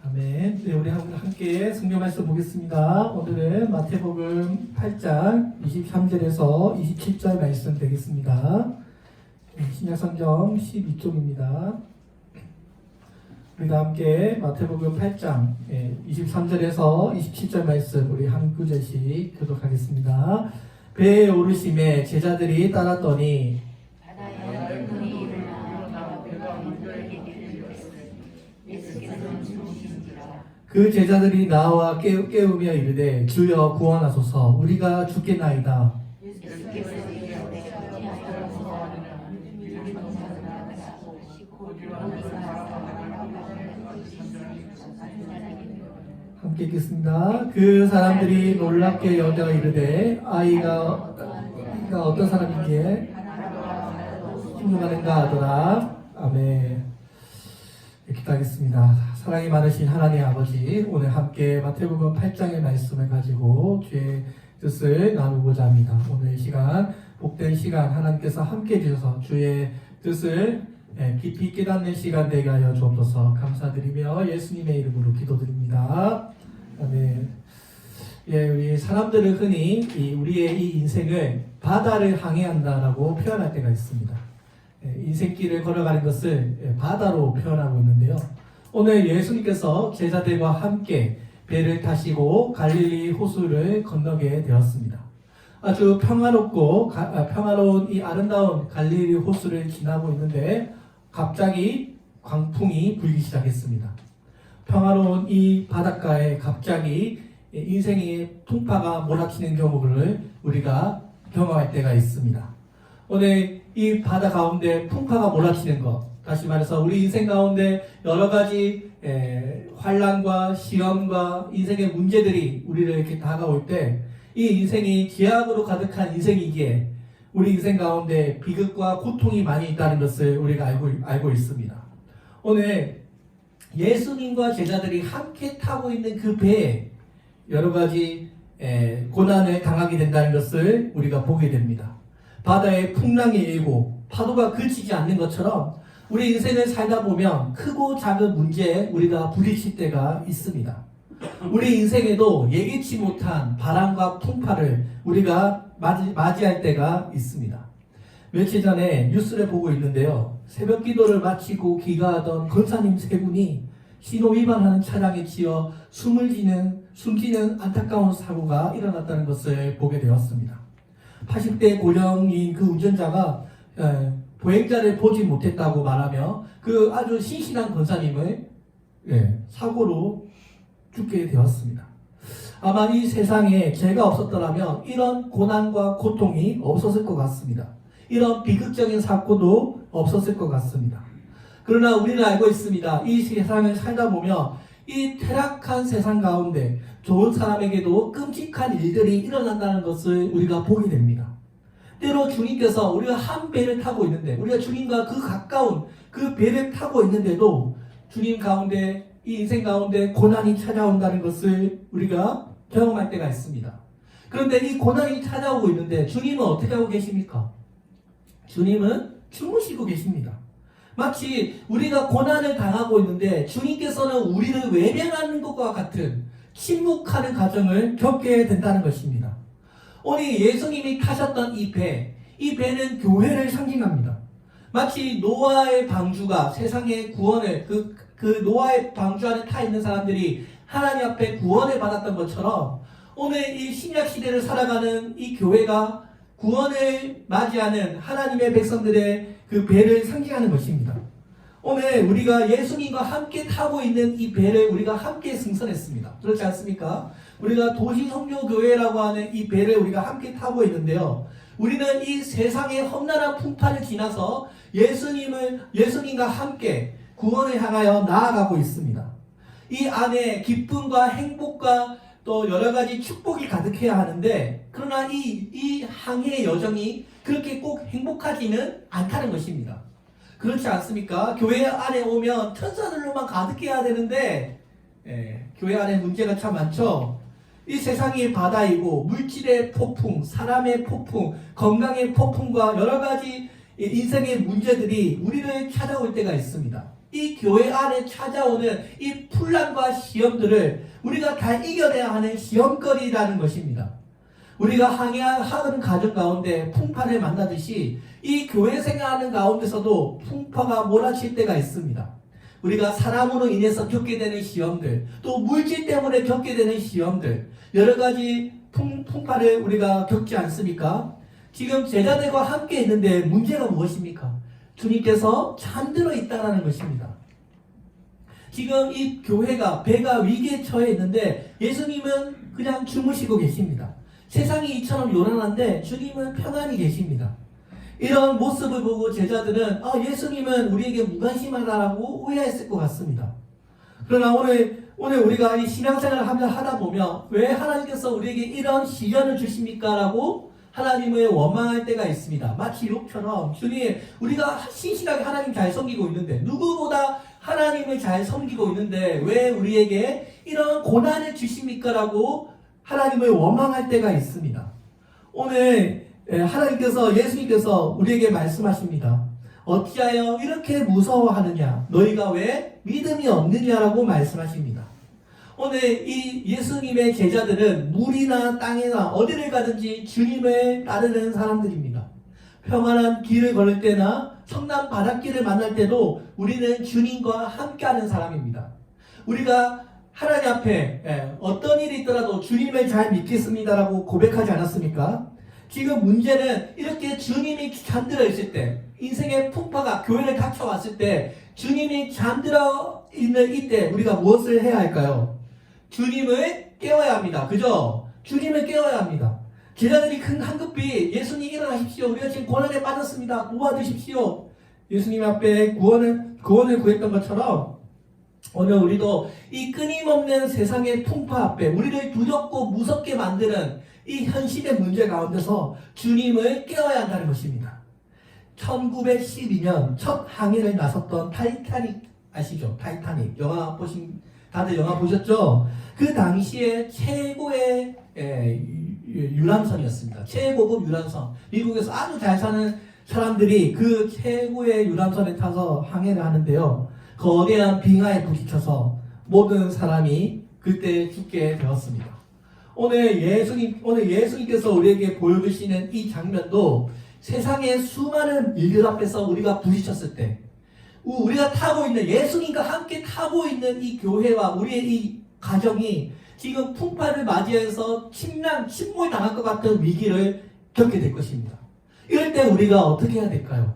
아멘. 네, 우리 함께 성경 말씀 보겠습니다. 오늘은 마태복음 8장 23절에서 27절 말씀 되겠습니다. 신약성경 12쪽입니다. 우리가 함께 마태복음 8장 23절에서 27절 말씀 우리 한 구절씩 교독하겠습니다. 배에 오르심에 제자들이 따랐더니 그 제자들이 나와 깨우며 이르되 주여 구원하소서 우리가 죽겠나이다. 함께 읽겠습니다. 그 사람들이 놀랍게 여자가 이르되 아이가 어떤 사람인지 신중하는가 하더라. 아멘. 기도하겠습니다. 사랑이 많으신 하나님 아버지, 오늘 함께 마태복음 8장의 말씀을 가지고 주의 뜻을 나누고자 합니다. 오늘 이 시간, 복된 시간 하나님께서 함께 해주셔서 주의 뜻을 깊이 깨닫는 시간 되게 하여 주옵소서. 감사드리며 예수님의 이름으로 기도드립니다. 아멘. 우리 사람들은 흔히 우리의 이 인생을 바다를 항해한다라고 표현할 때가 있습니다. 인생길을 걸어가는 것을 바다로 표현하고 있는데요. 오늘 예수님께서 제자들과 함께 배를 타시고 갈릴리 호수를 건너게 되었습니다. 아주 평화로운 이 아름다운 갈릴리 호수를 지나고 있는데 갑자기 광풍이 불기 시작했습니다. 평화로운 이 바닷가에 갑자기 인생의 풍파가 몰아치는 경우를 우리가 경험할 때가 있습니다. 오늘 이 바다 가운데 풍파가 몰아치는 것, 다시 말해서 우리 인생 가운데 여러 가지 환난과 시험과 인생의 문제들이 우리를 이렇게 다가올 때 이 인생이 죄악으로 가득한 인생이기에 우리 인생 가운데 비극과 고통이 많이 있다는 것을 우리가 알고 있습니다. 오늘 예수님과 제자들이 함께 타고 있는 그 배에 여러 가지 고난을 당하게 된다는 것을 우리가 보게 됩니다. 바다에 풍랑이 일고 파도가 그치지 않는 것처럼 우리 인생을 살다 보면 크고 작은 문제에 우리가 부딪힐 때가 있습니다. 우리 인생에도 예기치 못한 바람과 풍파를 우리가 맞이할 때가 있습니다. 며칠 전에 뉴스를 보고 있는데요. 새벽 기도를 마치고 귀가하던 권사님 세 분이 신호 위반하는 차량에 치여 숨지는 안타까운 사고가 일어났다는 것을 보게 되었습니다. 80대 고령인 그 운전자가 보행자를 보지 못했다고 말하며 그 아주 신실한 권사님을 사고로 죽게 되었습니다. 아마 이 세상에 죄가 없었더라면 이런 고난과 고통이 없었을 것 같습니다. 이런 비극적인 사고도 없었을 것 같습니다. 그러나 우리는 알고 있습니다. 이 세상을 살다 보면 이 타락한 세상 가운데 좋은 사람에게도 끔찍한 일들이 일어난다는 것을 우리가 보게 됩니다. 때로 주님께서 우리가 한 배를 타고 있는데 우리가 주님과 그 가까운 그 배를 타고 있는데도 주님 가운데 이 인생 가운데 고난이 찾아온다는 것을 우리가 경험할 때가 있습니다. 그런데 이 고난이 찾아오고 있는데 주님은 어떻게 하고 계십니까? 주님은 주무시고 계십니다. 마치 우리가 고난을 당하고 있는데 주님께서는 우리를 외면하는 것과 같은 침묵하는 과정을 겪게 된다는 것입니다. 오늘 예수님이 타셨던 이 배는 교회를 상징합니다. 마치 노아의 방주가 세상의 구원을 그 노아의 방주 안에 타 있는 사람들이 하나님 앞에 구원을 받았던 것처럼 오늘 이 신약 시대를 살아가는 이 교회가 구원을 맞이하는 하나님의 백성들의 그 배를 상징하는 것입니다. 오늘 우리가 예수님과 함께 타고 있는 이 배를 우리가 함께 승선했습니다. 그렇지 않습니까? 우리가 도시성교교회라고 하는 이 배를 우리가 함께 타고 있는데요. 우리는 이 세상의 험난한 풍파를 지나서 예수님과 함께 구원을 향하여 나아가고 있습니다. 이 안에 기쁨과 행복과 또 여러 가지 축복이 가득해야 하는데 그러나 이 항해의 여정이 그렇게 꼭 행복하지는 않다는 것입니다. 그렇지 않습니까? 교회 안에 오면 천사들로만 가득해야 되는데 교회 안에 문제가 참 많죠. 이 세상이 바다이고 물질의 폭풍, 사람의 폭풍, 건강의 폭풍과 여러 가지 인생의 문제들이 우리를 찾아올 때가 있습니다. 이 교회 안에 찾아오는 이 풍랑과 시험들을 우리가 다 이겨내야 하는 시험거리라는 것입니다. 우리가 하는 가정 가운데 풍파를 만나듯이 이 교회 생활하는 가운데서도 풍파가 몰아칠 때가 있습니다. 우리가 사람으로 인해서 겪게 되는 시험들, 또 물질 때문에 겪게 되는 시험들, 여러 가지 풍파를 우리가 겪지 않습니까? 지금 제자들과 함께 있는데 문제가 무엇입니까? 주님께서 잠들어 있다는 것입니다. 지금 이 교회가 배가 위기에 처해 있는데 예수님은 그냥 주무시고 계십니다. 세상이 이처럼 요란한데 주님은 편안히 계십니다. 이런 모습을 보고 제자들은 예수님은 우리에게 무관심하다라고 오해했을 것 같습니다. 그러나 오늘 우리가 이 신앙생활을 하다 보면 왜 하나님께서 우리에게 이런 시련을 주십니까? 라고 하나님을 원망할 때가 있습니다. 마치 욥처럼 주님, 우리가 신실하게 하나님 잘 섬기고 있는데, 누구보다 하나님을 잘 섬기고 있는데 왜 우리에게 이런 고난을 주십니까? 라고 하나님을 원망할 때가 있습니다. 오늘 하나님께서, 예수님께서 우리에게 말씀하십니다. 어찌하여 이렇게 무서워하느냐? 너희가 왜 믿음이 없느냐라고 말씀하십니다. 오늘 이 예수님의 제자들은 물이나 땅이나 어디를 가든지 주님을 따르는 사람들입니다. 평안한 길을 걸을 때나 성난 바닷길을 만날 때도 우리는 주님과 함께하는 사람입니다. 우리가 하나님 앞에 어떤 일이 있더라도 주님을 잘 믿겠습니다라고 고백하지 않았습니까? 지금 문제는 이렇게 주님이 잠들어 있을 때, 인생의 풍파가 교회를 닥쳐왔을 때, 주님이 잠들어 있는 이때 우리가 무엇을 해야 할까요? 주님을 깨워야 합니다. 그죠? 주님을 깨워야 합니다. 제자들이 큰 한급히 예수님 일어나십시오. 우리가 지금 고난에 빠졌습니다. 도와주십시오. 예수님 앞에 구원을 구했던 것처럼 오늘 우리도 이 끊임없는 세상의 풍파 앞에 우리를 두렵고 무섭게 만드는 이 현실의 문제 가운데서 주님을 깨워야 한다는 것입니다. 1912년 첫 항해를 나섰던 타이타닉 아시죠? 타이타닉 다들 영화 보셨죠? 그 당시에 최고의 유람선이었습니다. 최고급 유람선. 미국에서 아주 잘 사는 사람들이 그 최고의 유람선에 타서 항해를 하는데요. 거대한 빙하에 부딪혀서 모든 사람이 그때 죽게 되었습니다. 오늘 예수님께서 우리에게 보여주시는 이 장면도 세상의 수많은 일들 앞에서 우리가 부딪혔을 때, 우리가 타고 있는, 예수님과 함께 타고 있는 이 교회와 우리의 이 가정이 지금 풍파를 맞이해서 침몰 당할 것 같은 위기를 겪게 될 것입니다. 이럴 때 우리가 어떻게 해야 될까요?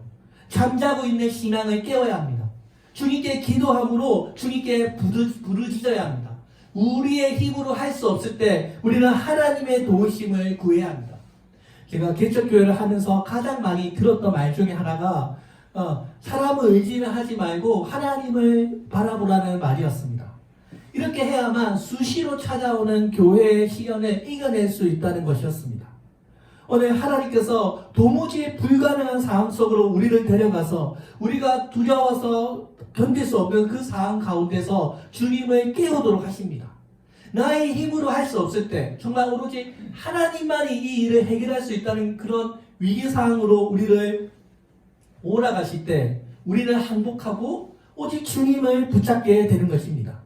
잠자고 있는 신앙을 깨워야 합니다. 주님께 기도함으로 주님께 부르짖어야 합니다. 우리의 힘으로 할 수 없을 때 우리는 하나님의 도우심을 구해야 합니다. 제가 개척교회를 하면서 가장 많이 들었던 말 중에 하나가 사람을 의지하지 말고 하나님을 바라보라는 말이었습니다. 이렇게 해야만 수시로 찾아오는 교회의 시련을 이겨낼 수 있다는 것이었습니다. 오늘 하나님께서 도무지 불가능한 상황 속으로 우리를 데려가서 우리가 두려워서 견딜 수 없는 그 상황 가운데서 주님을 깨우도록 하십니다. 나의 힘으로 할 수 없을 때 정말 오로지 하나님만이 이 일을 해결할 수 있다는 그런 위기 상황으로 우리를 몰아가실 때 우리는 항복하고 오직 주님을 붙잡게 되는 것입니다.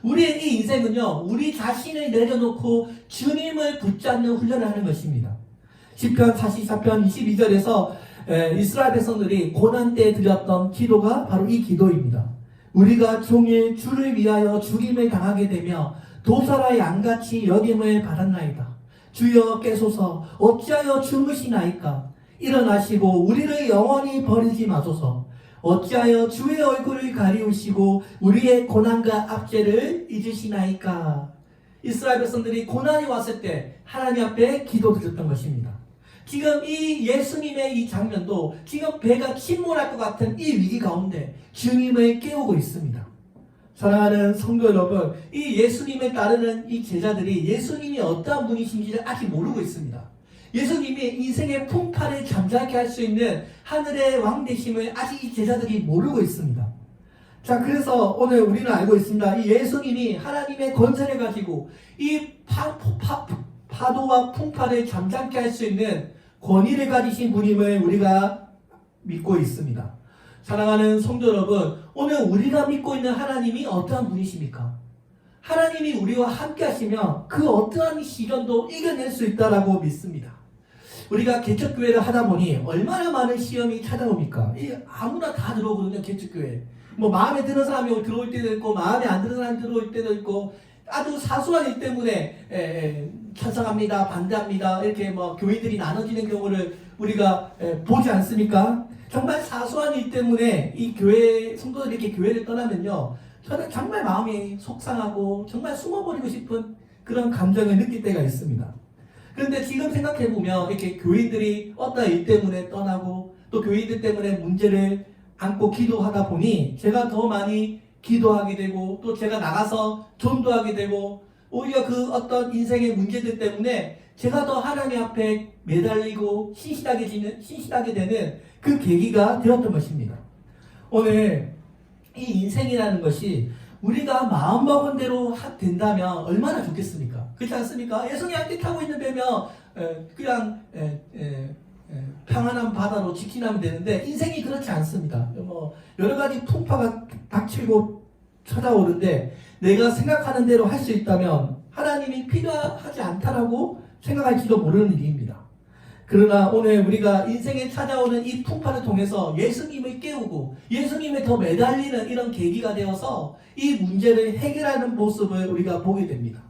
우리의 이 인생은요, 우리 자신을 내려놓고 주님을 붙잡는 훈련을 하는 것입니다. 시편 44편 22절에서 이스라엘 백성들이 고난 때 드렸던 기도가 바로 이 기도입니다. 우리가 종일 주를 위하여 죽임을 당하게 되며 도사라 양같이 여김을 받았나이다. 주여 깨소서 어찌하여 주무시나이까. 일어나시고 우리를 영원히 버리지 마소서. 어찌하여 주의 얼굴을 가리우시고 우리의 고난과 압제를 잊으시나이까. 이스라엘 백성들이 고난이 왔을 때 하나님 앞에 기도드렸던 것입니다. 지금 이 예수님의 이 장면도 지금 배가 침몰할 것 같은 이 위기 가운데 주님을 깨우고 있습니다. 사랑하는 성도 여러분, 이 예수님을 따르는 이 제자들이 예수님이 어떠한 분이신지를 아직 모르고 있습니다. 예수님이 인생의 풍파를 잠잠케 할 수 있는 하늘의 왕 되심을 아직 이 제자들이 모르고 있습니다. 자, 그래서 오늘 우리는 알고 있습니다. 이 예수님이 하나님의 권세를 가지고 이 파도와 풍파를 잠잠케 할 수 있는 권위를 가지신 분임을 우리가 믿고 있습니다. 사랑하는 성도 여러분, 오늘 우리가 믿고 있는 하나님이 어떠한 분이십니까? 하나님이 우리와 함께 하시면 그 어떠한 시련도 이겨낼 수 있다라고 믿습니다. 우리가 개척교회를 하다 보니 얼마나 많은 시험이 찾아옵니까? 아무나 다 들어오거든요, 개척교회. 뭐 마음에 드는 사람이 들어올 때도 있고 마음에 안 드는 사람이 들어올 때도 있고 아주 사소한 일 때문에 찬성합니다, 반대합니다 이렇게 뭐 교인들이 나눠지는 경우를 우리가 보지 않습니까? 정말 사소한 일 때문에 이 교회 성도들이 이렇게 교회를 떠나면요, 저는 정말 마음이 속상하고 정말 숨어버리고 싶은 그런 감정을 느낄 때가 있습니다. 그런데 지금 생각해보면 이렇게 교인들이 어떤 일 때문에 떠나고 또 교인들 때문에 문제를 안고 기도하다 보니 제가 더 많이 기도하게 되고 또 제가 나가서 전도하게 되고 오히려 그 어떤 인생의 문제들 때문에 제가 더 하나님 앞에 매달리고 신실하게 되는 그 계기가 되었던 것입니다. 오늘 이 인생이라는 것이 우리가 마음먹은 대로 된다면 얼마나 좋겠습니까? 그렇지 않습니까? 예수님이 함께 타고 있는 배면 그냥 평안한 바다로 직진하면 되는데 인생이 그렇지 않습니다. 뭐 여러 가지 풍파가 닥치고 찾아오는데 내가 생각하는 대로 할 수 있다면 하나님이 필요하지 않다라고 생각할지도 모르는 일입니다. 그러나 오늘 우리가 인생에 찾아오는 이 풍파를 통해서 예수님을 깨우고 예수님에 더 매달리는 이런 계기가 되어서 이 문제를 해결하는 모습을 우리가 보게 됩니다.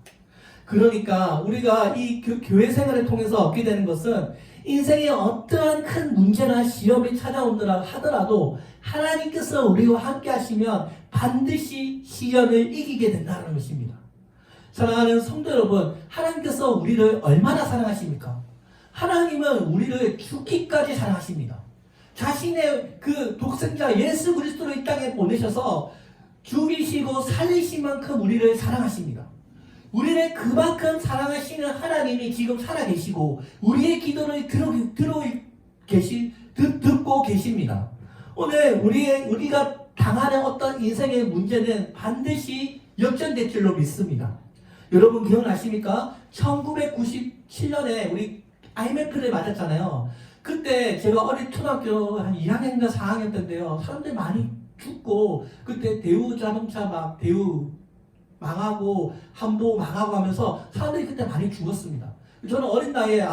그러니까 우리가 이 교회 생활을 통해서 얻게 되는 것은 인생에 어떠한 큰 문제나 시험이 찾아온다라 하더라도 하나님께서 우리와 함께 하시면 반드시 시련을 이기게 된다는 것입니다. 사랑하는 성도 여러분, 하나님께서 우리를 얼마나 사랑하십니까? 하나님은 우리를 죽기까지 사랑하십니다. 자신의 그 독생자 예수 그리스도를 이 땅에 보내셔서 죽이시고 살리신 만큼 우리를 사랑하십니다. 우리를 그만큼 사랑하시는 하나님이 지금 살아계시고 우리의 기도를 듣고 계십니다. 오늘 우리가 당하는 어떤 인생의 문제는 반드시 역전될 줄로 믿습니다. 여러분 기억나십니까? 1997년에 우리 IMF를 맞았잖아요. 그때 제가 어린 초등학교 한 2학년인가 4학년 때인데요. 사람들이 많이 죽고 그때 대우자동차 막 대우 망하고 한보 망하고 하면서 사람들이 그때 많이 죽었습니다. 저는 어린 나이에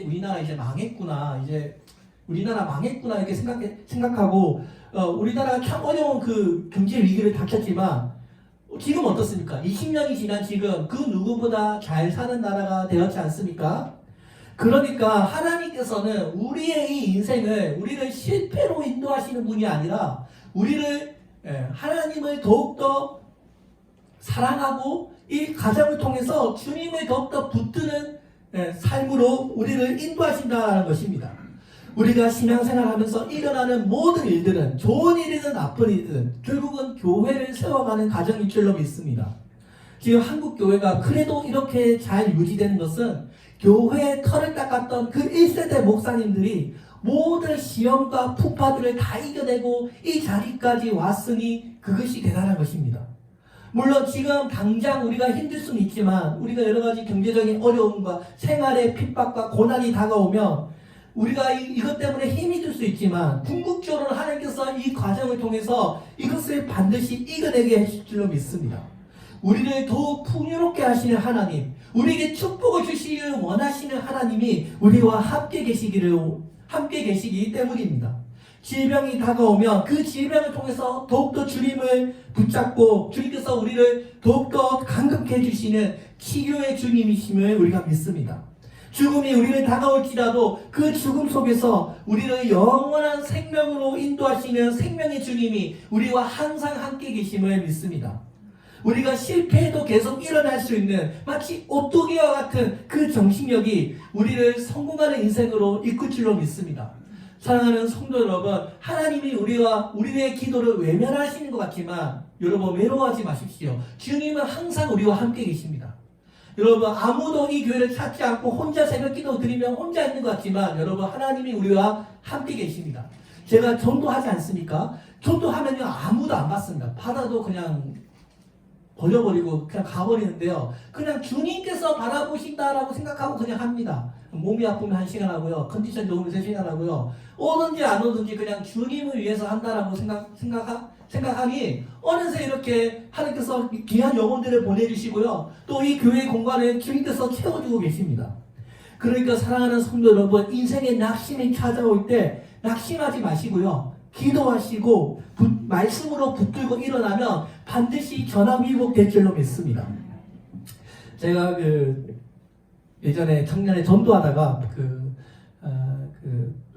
우리나라 이제 망했구나, 우리나라 망했구나 이렇게 생각하고 우리나라가 참 어려운 그 경제 위기를 닥쳤지만 지금 어떻습니까? 20년이 지난 지금 그 누구보다 잘 사는 나라가 되었지 않습니까? 그러니까 하나님께서는 우리의 이 인생을 우리를 실패로 인도하시는 분이 아니라 우리를 하나님을 더욱더 사랑하고 이 가정을 통해서 주님을 더욱더 붙드는 삶으로 우리를 인도하신다는 것입니다. 우리가 신앙생활하면서 일어나는 모든 일들은 좋은 일이든 나쁜 일이든 결국은 교회를 세워가는 과정일 줄로 믿습니다. 지금 한국 교회가 그래도 이렇게 잘 유지되는 것은 교회의 털을 닦았던 그 1세대 목사님들이 모든 시험과 풍파들을 다 이겨내고 이 자리까지 왔으니 그것이 대단한 것입니다. 물론 지금 당장 우리가 힘들 수는 있지만 우리가 여러 가지 경제적인 어려움과 생활의 핍박과 고난이 다가오면 우리가 이것 때문에 힘이 들 수 있지만 궁극적으로 하나님께서 이 과정을 통해서 이것을 반드시 이겨내게 하실 줄로 믿습니다. 우리를 더욱 풍요롭게 하시는 하나님, 우리에게 축복을 주시기를 원하시는 하나님이 우리와 함께 계시기 때문입니다. 질병이 다가오면 그 질병을 통해서 더욱더 주님을 붙잡고 주님께서 우리를 더욱더 강건케 해주시는 치료의 주님이심을 우리가 믿습니다. 죽음이 우리를 다가올지라도 그 죽음 속에서 우리를 영원한 생명으로 인도하시는 생명의 주님이 우리와 항상 함께 계심을 믿습니다. 우리가 실패해도 계속 일어날 수 있는 마치 오뚜기와 같은 그 정신력이 우리를 성공하는 인생으로 이끌 줄로 믿습니다. 사랑하는 성도 여러분, 하나님이 우리의 기도를 외면하시는 것 같지만 여러분 외로워하지 마십시오. 주님은 항상 우리와 함께 계십니다. 여러분 아무도 이 교회를 찾지 않고 혼자 새벽기도 드리면 혼자 있는 것 같지만 여러분 하나님이 우리와 함께 계십니다. 제가 전도하지 않습니까? 전도하면요 아무도 안 받습니다. 받아도 그냥 버려버리고 그냥 가버리는데요. 그냥 주님께서 바라보신다라고 생각하고 그냥 합니다. 몸이 아프면 1시간 하고요. 컨디션 좋으면 3시간 하고요. 오든지 안 오든지 그냥 주님을 위해서 한다라고 생각하니 어느새 이렇게 하나님께서 귀한 영혼들을 보내주시고요. 또 이 교회 공간을 주님께서 채워주고 계십니다. 그러니까 사랑하는 성도 여러분, 인생의 낙심이 찾아올 때 낙심하지 마시고요. 기도하시고 말씀으로 붙들고 일어나면 반드시 전화위복될 줄로 믿습니다. 제가 예전에 작년에 전도하다가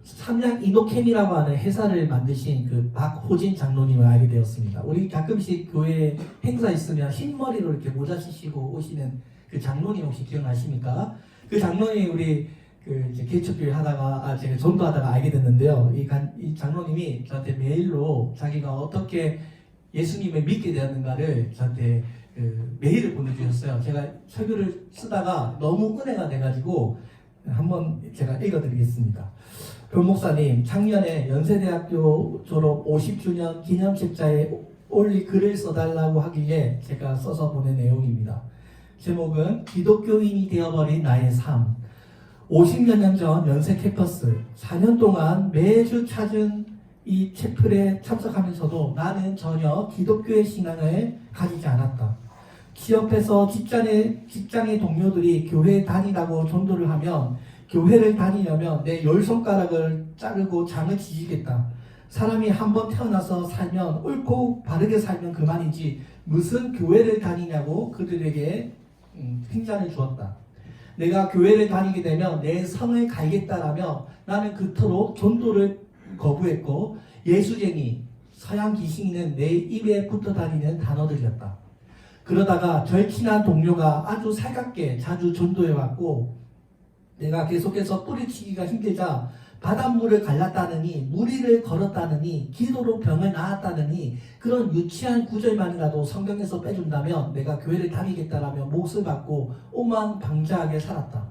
삼양 이노캠이라고 하는 회사를 만드신 박호진 장로님을 알게 되었습니다. 우리 가끔씩 교회 행사 있으면 흰머리로 이렇게 모자 쓰시고 오시는 그 장로님 혹시 기억나십니까? 그 장로님 우리 이제 개척교회 하다가 제가 전도하다가 알게 됐는데요. 이 장로님이 저한테 메일로 자기가 어떻게 예수님을 믿게 되었는가를 저한테 메일을 보내주셨어요. 제가 설교를 쓰다가 너무 은혜가 돼가지고 한번 제가 읽어드리겠습니다. 변 목사님, 작년에 연세대학교 졸업 50주년 기념책자에 올리 글을 써달라고 하기에 제가 써서 보낸 내용입니다. 제목은 기독교인이 되어버린 나의 삶. 50여 년 전 연세 캠퍼스 4년 동안 매주 찾은 이 채플에 참석하면서도 나는 전혀 기독교의 신앙을 가지지 않았다. 취업해서 직장의 동료들이 교회에 다니라고 전도를 하면 교회를 다니려면 내 10손가락을 자르고 장을 지지겠다. 사람이 한번 태어나서 살면 옳고 바르게 살면 그만이지 무슨 교회를 다니냐고 그들에게 핀잔을 주었다. 내가 교회를 다니게 되면 내 성을 갈겠다라며 나는 그토록 전도를 거부했고 예수쟁이, 서양 귀신이는 내 입에 붙어 다니는 단어들이었다. 그러다가 절친한 동료가 아주 살갑게 자주 전도해왔고 내가 계속해서 뿌리치기가 힘들자 바닷물을 갈랐다느니 무리를 걸었다느니 기도로 병을 나았다느니 그런 유치한 구절만이라도 성경에서 빼준다면 내가 교회를 다니겠다라며 몫을 받고 오만방자하게 살았다.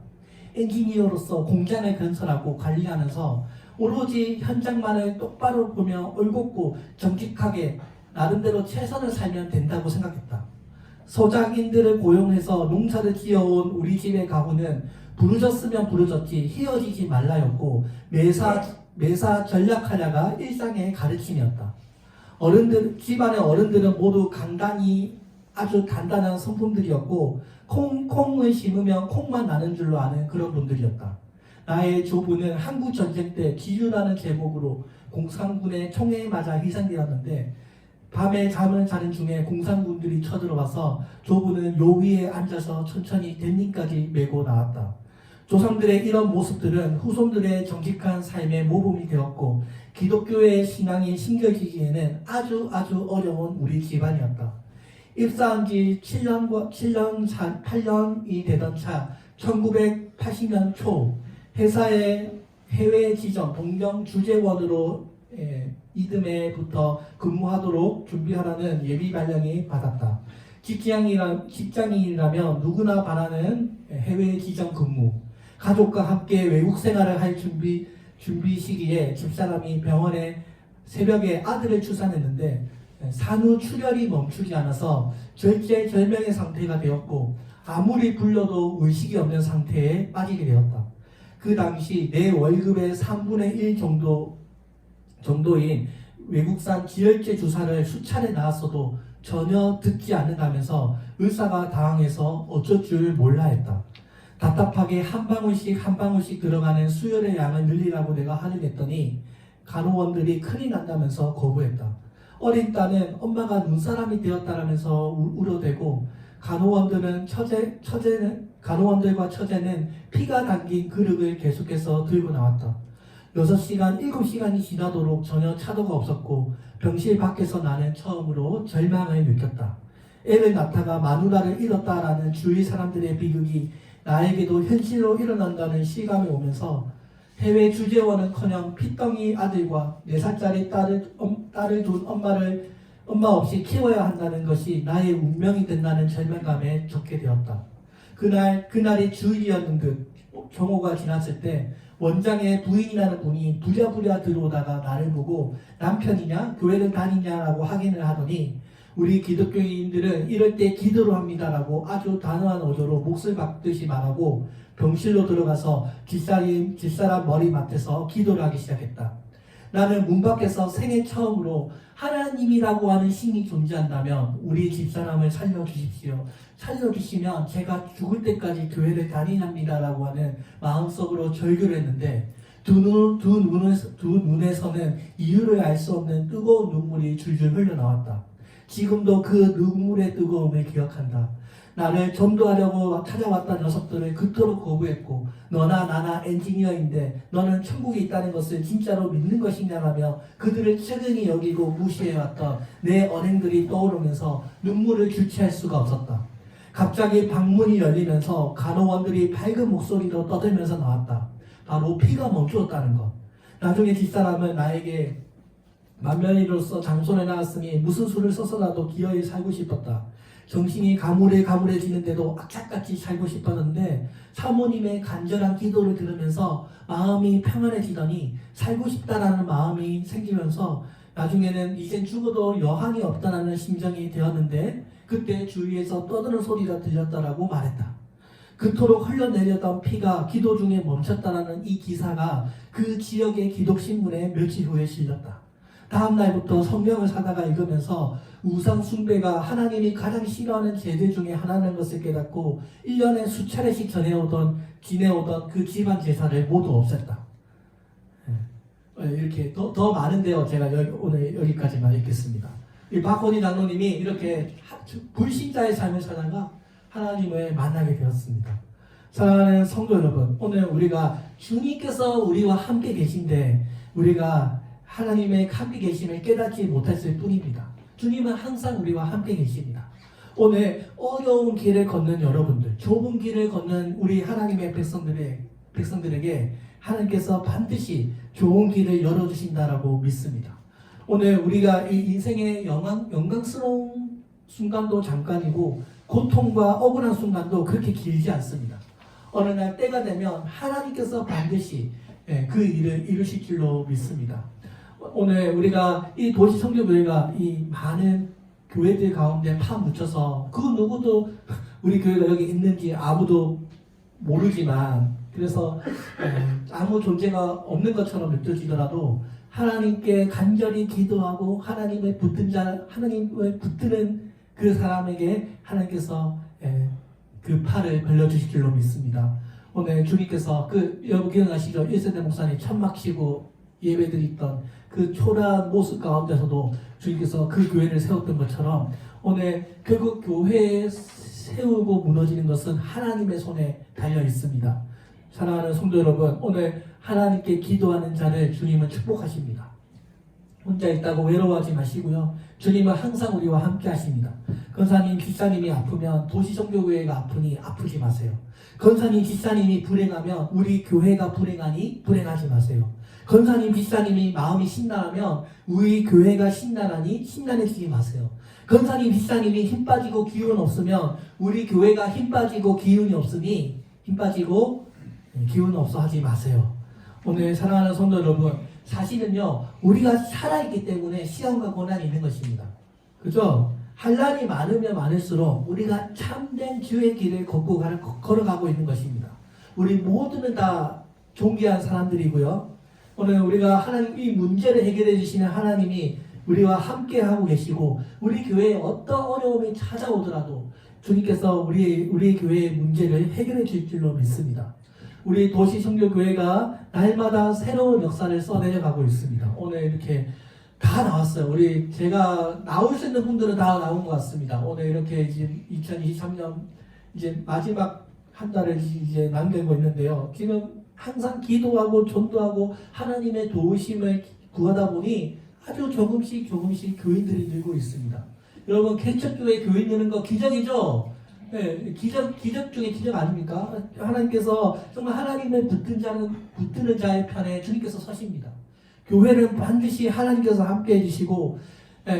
엔지니어로서 공장을 건설하고 관리하면서 오로지 현장만을 똑바로 보며 올곧고 정직하게 나름대로 최선을 살면 된다고 생각했다. 소작인들을 고용해서 농사를 지어온 우리 집의 가구는 부르졌으면 부르졌지 헤어지지 말라였고 매사 전략하냐가 일상의 가르침이었다. 집안의 어른들은 모두 강단이 아주 단단한 성품들이었고 콩을 심으면 콩만 나는 줄로 아는 그런 분들이었다. 나의 조부는 한국전쟁 때 기주라는 제목으로 공산군의 총에 맞아 희생되었는데 밤에 잠을 자는 중에 공산군들이 쳐들어와서 조부는 요 위에 앉아서 천천히 댄님까지 메고 나왔다. 조상들의 이런 모습들은 후손들의 정직한 삶의 모범이 되었고 기독교의 신앙이 심겨지기에는 아주 어려운 우리 집안이었다. 입사한 지 8년이 되던 차 1980년 초 회사의 해외 지점 동경 주재원으로 이듬해부터 근무하도록 준비하라는 예비 발령이 받았다. 직장인이라면 누구나 바라는 해외 지점 근무. 가족과 함께 외국 생활을 할 준비 시기에 집사람이 병원에 새벽에 아들을 출산했는데 산후출혈이 멈추지 않아서 절제절명의 상태가 되었고 아무리 불러도 의식이 없는 상태에 빠지게 되었다. 그 당시 내 월급의 3분의 1 정도인 외국산 지혈제 주사를 수차례 나왔어도 전혀 듣지 않는다면서 의사가 당황해서 어쩔 줄 몰라 했다. 답답하게 한 방울씩 들어가는 수혈의 양을 늘리라고 내가 하려했더니 간호원들이 큰일 난다면서 거부했다. 어린 딸은 엄마가 눈사람이 되었다라면서 울어대고 간호원들과 처제는 피가 담긴 그릇을 계속해서 들고 나왔다. 6시간, 7시간이 지나도록 전혀 차도가 없었고 병실 밖에서 나는 처음으로 절망을 느꼈다. 애를 낳다가 마누라를 잃었다라는 주위 사람들의 비극이 나에게도 현실로 일어난다는 실감이 오면서 해외 주재원은커녕 핏덩이 아들과 4살짜리 딸을 둔 엄마 없이 키워야 한다는 것이 나의 운명이 된다는 절망감에 적게 되었다. 그날이 주일이었는 듯 경호가 지났을 때 원장의 부인이라는 분이 부랴부랴 들어오다가 나를 보고 남편이냐 교회를 다니냐라고 확인을 하더니 우리 기독교인들은 이럴 때 기도로 합니다라고 아주 단호한 어조로 몫을 박듯이 말하고 병실로 들어가서 집사람 머리맡에서 기도를 하기 시작했다. 나는 문 밖에서 생애 처음으로 하나님이라고 하는 신이 존재한다면 우리 집사람을 살려주십시오. 살려주시면 제가 죽을 때까지 교회를 다니랍니다라고 하는 마음속으로 절규를 했는데 두 눈에서는 이유를 알 수 없는 뜨거운 눈물이 줄줄 흘러나왔다. 지금도 그 눈물의 뜨거움을 기억한다. 나를 전도하려고 찾아왔던 녀석들을 그토록 거부했고 너나 나나 엔지니어인데 너는 천국에 있다는 것을 진짜로 믿는 것이냐라며 그들을 측은히 여기고 무시해왔던 내 언행들이 떠오르면서 눈물을 주체할 수가 없었다. 갑자기 방문이 열리면서 간호원들이 밝은 목소리로 떠들면서 나왔다. 바로 피가 멈추었다는 것. 나중에 집사람은 나에게 만면이로서 장손에 나왔으니 무슨 수를 써서라도 기어이 살고 싶었다. 정신이 가물해지는데도 악착같이 살고 싶었는데 사모님의 간절한 기도를 들으면서 마음이 평안해지더니 살고 싶다라는 마음이 생기면서 나중에는 이젠 죽어도 여한이 없다라는 심정이 되었는데 그때 주위에서 떠드는 소리가 들렸다라고 말했다. 그토록 흘러내렸던 피가 기도 중에 멈췄다라는 이 기사가 그 지역의 기독신문에 며칠 후에 실렸다. 다음 날부터 성경을 사다가 읽으면서 우상 숭배가 하나님이 가장 싫어하는 죄들 중에 하나라는 것을 깨닫고 1년에 수차례씩 지내오던 그 집안 제사를 모두 없앴다. 이렇게 더 많은데요. 제가 오늘 여기까지만 읽겠습니다. 이 박건희 장로님이 이렇게 불신자의 삶을 살다가 하나님을 만나게 되었습니다. 사랑하는 성도 여러분, 오늘 우리가 주님께서 우리와 함께 계신데 우리가 하나님의 함께 계심을 깨닫지 못했을 뿐입니다. 주님은 항상 우리와 함께 계십니다. 오늘 어려운 길을 걷는 여러분들, 좁은 길을 걷는 우리 하나님의 백성들에게 하나님께서 반드시 좋은 길을 열어주신다라고 믿습니다. 오늘 우리가 이 인생의 영광스러운 순간도 잠깐이고 고통과 억울한 순간도 그렇게 길지 않습니다. 어느 날 때가 되면 하나님께서 반드시 그 일을 이루실 줄로 믿습니다. 오늘 우리가 이 도시 성교교회가 이 많은 교회들 가운데 파묻혀서 그 누구도 우리 교회가 여기 있는지 아무도 모르지만 그래서 아무 존재가 없는 것처럼 느껴지더라도 하나님께 간절히 기도하고 하나님을 붙드는 그 사람에게 하나님께서 그 팔을 벌려주실 줄로 믿습니다. 오늘 주님께서 여러분 기억나시죠? 1세대 목사님 천막 치고 예배드렸던 그 초라한 모습 가운데서도 주님께서 그 교회를 세웠던 것처럼 오늘 결국 교회에 세우고 무너지는 것은 하나님의 손에 달려 있습니다. 사랑하는 성도 여러분, 오늘 하나님께 기도하는 자를 주님은 축복하십니다. 혼자 있다고 외로워하지 마시고요. 주님은 항상 우리와 함께 하십니다. 권사님, 집사님이 아프면 도시성교교회가 아프니 아프지 마세요. 권사님, 집사님이 불행하면 우리 교회가 불행하니 불행하지 마세요. 권사님, 집사님이 마음이 신나하면 우리 교회가 신나하니 신나해지지 마세요. 권사님, 집사님이 힘 빠지고 기운 없으면 우리 교회가 힘 빠지고 기운이 없으니 힘 빠지고 기운 없어 하지 마세요. 오늘 사랑하는 성도 여러분, 사실은요 우리가 살아있기 때문에 시험과 고난이 있는 것입니다. 그죠? 한란이 많으면 많을수록 우리가 참된 주의 길을 걸어가고 있는 것입니다. 우리 모두는 다 존귀한 사람들이고요. 오늘 우리가 하나님 이 문제를 해결해 주시는 하나님이 우리와 함께 하고 계시고 우리 교회에 어떤 어려움이 찾아오더라도 주님께서 우리 교회의 문제를 해결해 줄 줄로 믿습니다. 우리 도시성교교회가 날마다 새로운 역사를 써내려가고 있습니다. 오늘 이렇게 다 나왔어요. 제가 나올 수 있는 분들은 다 나온 것 같습니다. 오늘 이렇게 이제 2023년 이제 마지막 한 달을 이제 남기고 있는데요. 지금 항상 기도하고 전도하고 하나님의 도우심을 구하다 보니 아주 조금씩 교인들이 늘고 있습니다. 여러분, 개척교회 교인 느는 거 기적이죠? 네, 기적 중에 기적 아닙니까? 하나님께서 정말 하나님을 붙드는 자의 편에 주님께서 서십니다. 교회는 반드시 하나님께서 함께 해주시고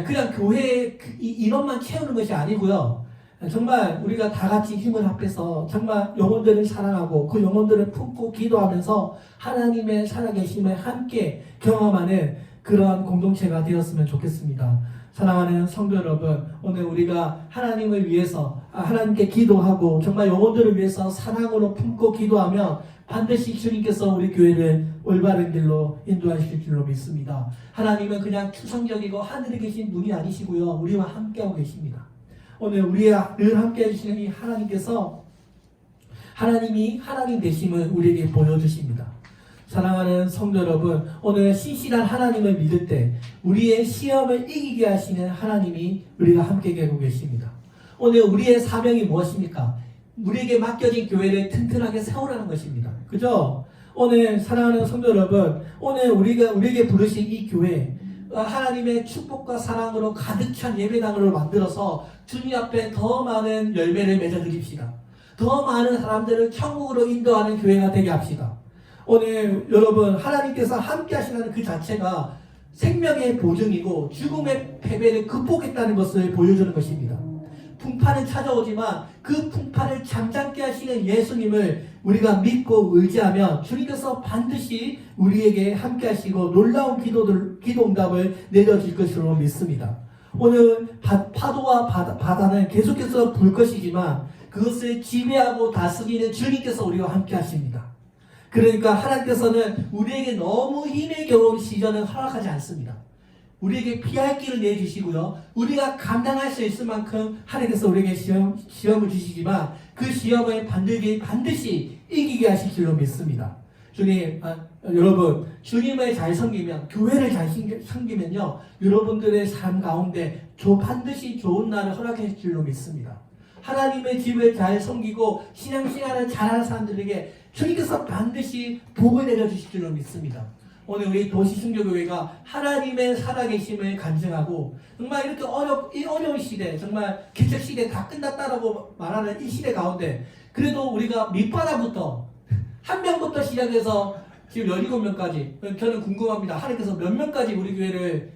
그냥 교회 인원만 채우는 것이 아니고요. 정말 우리가 다 같이 힘을 합해서 정말 영혼들을 사랑하고 그 영혼들을 품고 기도하면서 하나님의 살아계심을 함께 경험하는 그러한 공동체가 되었으면 좋겠습니다. 사랑하는 성도 여러분, 오늘 우리가 하나님을 위해서 하나님께 기도하고 정말 영혼들을 위해서 사랑으로 품고 기도하면 반드시 주님께서 우리 교회를 올바른 길로 인도하실 줄로 믿습니다. 하나님은 그냥 추상적이고 하늘에 계신 분이 아니시고요, 우리와 함께하고 계십니다. 오늘 우리와 늘 함께해 주시는 이 하나님께서 하나님이 하나님 되심을 우리에게 보여주십니다. 사랑하는 성도 여러분, 오늘 신실한 하나님을 믿을 때 우리의 시험을 이기게 하시는 하나님이 우리가 함께 계고 계십니다. 오늘 우리의 사명이 무엇입니까? 우리에게 맡겨진 교회를 튼튼하게 세우라는 것입니다. 그죠? 오늘 사랑하는 성도 여러분, 오늘 우리에게 부르신 이 교회, 하나님의 축복과 사랑으로 가득 찬 예배당으로 만들어서 주님 앞에 더 많은 열매를 맺어 드립시다. 더 많은 사람들을 천국으로 인도하는 교회가 되게 합시다. 오늘 여러분, 하나님께서 함께 하시는 그 자체가 생명의 보증이고 죽음의 패배를 극복했다는 것을 보여주는 것입니다. 풍파는 찾아오지만 그 풍파를 잠잠케 하시는 예수님을 우리가 믿고 의지하면 주님께서 반드시 우리에게 함께 하시고 놀라운 기도 응답을 내려줄 것으로 믿습니다. 오늘 파도와 바다는 계속해서 불 것이지만 그것을 지배하고 다스리는 주님께서 우리와 함께 하십니다. 그러니까 하나님께서는 우리에게 너무 힘에 겨운 시련은 허락하지 않습니다. 우리에게 피할 길을 내주시고요, 우리가 감당할 수 있을 만큼 하나님께서 우리에게 시험을 주시지만 그 시험을 반드시 이기게 하실 줄로 믿습니다. 주님, 여러분, 주님을 잘 섬기면, 교회를 잘 섬기면요, 여러분들의 삶 가운데 반드시 좋은 날을 허락해 줄 줄로 믿습니다. 하나님의 집을 잘 섬기고 신앙생활을 잘하는 사람들에게 주님께서 반드시 복을 내려주실 줄로 믿습니다. 오늘 우리 도시순교교회가 하나님의 살아계심을 간증하고 정말 이렇게 이 어려운 시대, 정말 개척 시대 다 끝났다라고 말하는 이 시대 가운데 그래도 우리가 밑바닥부터 한 명부터 시작해서 지금 17명까지, 저는 궁금합니다. 하나님께서 몇 명까지 우리 교회를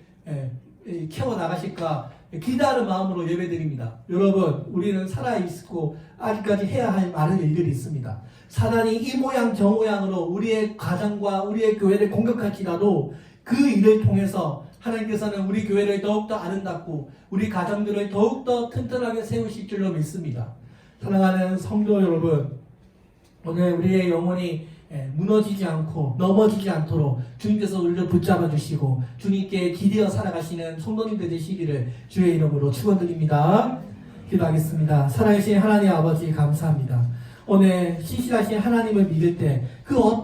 키워나가실까 기다하는 마음으로 예배드립니다. 여러분, 우리는 살아있고 아직까지 해야 할 많은 일들이 있습니다. 사단이 이 모양 저 모양으로 우리의 가정과 우리의 교회를 공격할지라도 그 일을 통해서 하나님께서는 우리 교회를 더욱더 아름답고 우리 가정들을 더욱더 튼튼하게 세우실 줄로 믿습니다. 사랑하는 성도 여러분, 오늘 우리의 영혼이 무너지지 않고 넘어지지 않도록 주님께서 우리를 붙잡아 주시고 주님께 기대어 살아가시는 성도님들 되시기를 주의 이름으로 축원드립니다. 기도하겠습니다. 살아계신 하나님 아버지 감사합니다. 오늘 신실하신 하나님을 믿을 때 그